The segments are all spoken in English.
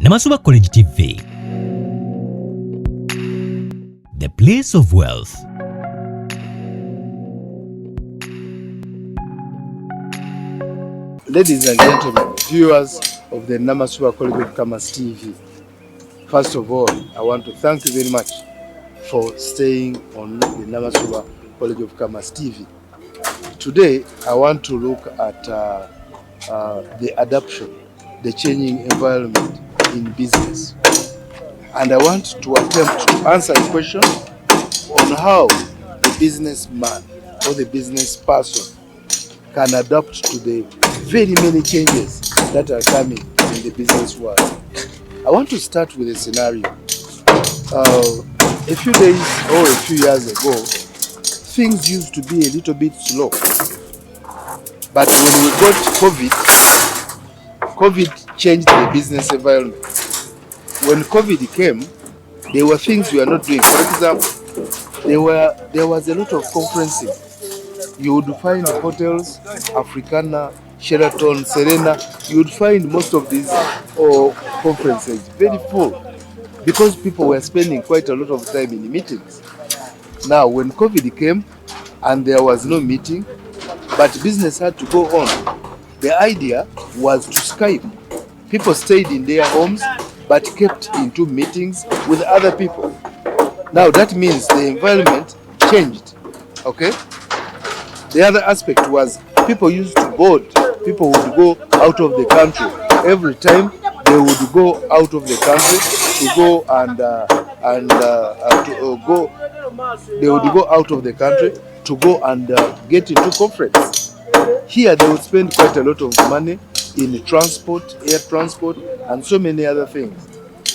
Namasuba College TV, the place of wealth. Ladies and gentlemen, viewers of the Namasuba College of Commerce TV, first of all, I want to thank you very much for staying on the Namasuba College of Commerce TV. Today, I want to look at the adoption, the changing environment in business. And I want to attempt to answer a question on how the businessman or the business person can adapt to the very many changes that are coming in the business world. I want to start with a scenario. A few days or a few years ago, things used to be a little bit slow. But when we got COVID changed the business environment. When COVID came, there were things we are not doing. For example, there was a lot of conferencing. You would find hotels, Africana, Sheraton, Serena, you would find most of these conferences very full because people were spending quite a lot of time in meetings. Now, when COVID came and there was no meeting, but business had to go on, the idea was to Skype. People stayed in their homes but kept into meetings with other people. Now that means the environment changed, okay? The other aspect was people used to board. People would go out of the country. Every time they would go out of the country to go they would go out of the country to go and get into conference. Here they would spend quite a lot of money in transport, air transport, and so many other things.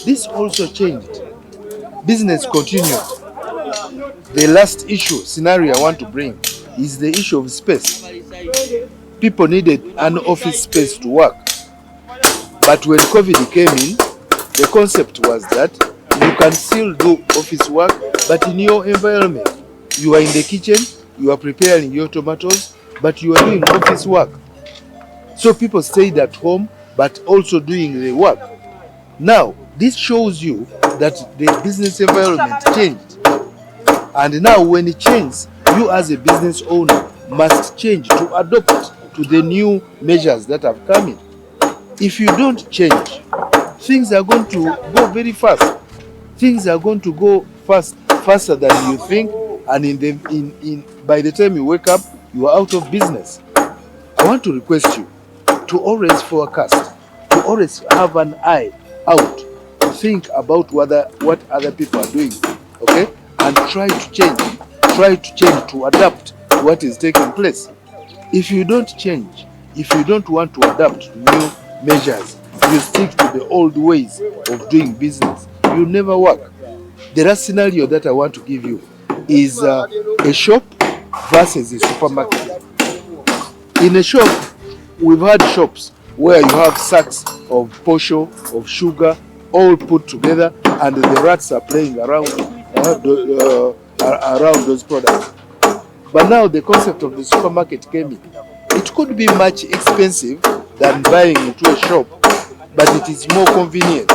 This also changed. Business continued. The last scenario I want to bring is the issue of space. People needed an office space to work. But when COVID came in, the concept was that you can still do office work, but in your environment. You are in the kitchen, you are preparing your tomatoes, but you are doing office work. So people stayed at home, but also doing the work. Now, this shows you that the business environment changed. And now when it changes, you as a business owner must change to adopt to the new measures that have come in. If you don't change, things are going to go very fast. Things are going to go faster than you think, and by the time you wake up, you are out of business. I want to request you to always forecast, to always have an eye out, to think about what other people are doing, okay? And try to change, to adapt to what is taking place. If you don't change, if you don't want to adapt to new measures, you stick to the old ways of doing business, you never work. The last scenario that I want to give you is a shop versus a supermarket. In a shop, we've had shops where you have sacks of posho, of sugar, all put together, and the rats are playing around those products. But now the concept of the supermarket came in. It could be much expensive than buying into a shop, but it is more convenient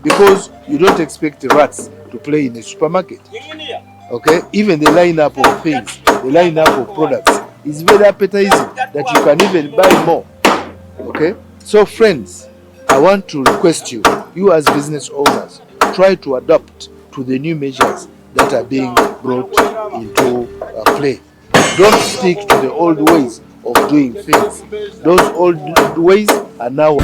because you don't expect the rats to play in a supermarket. Okay? Even the lineup of things, the lineup of products is very appetizing that you can even buy more. Okay? So friends, I want to request you as business owners, try to adapt to the new measures that are being brought into play. Don't stick to the old ways of doing things. Those old ways are now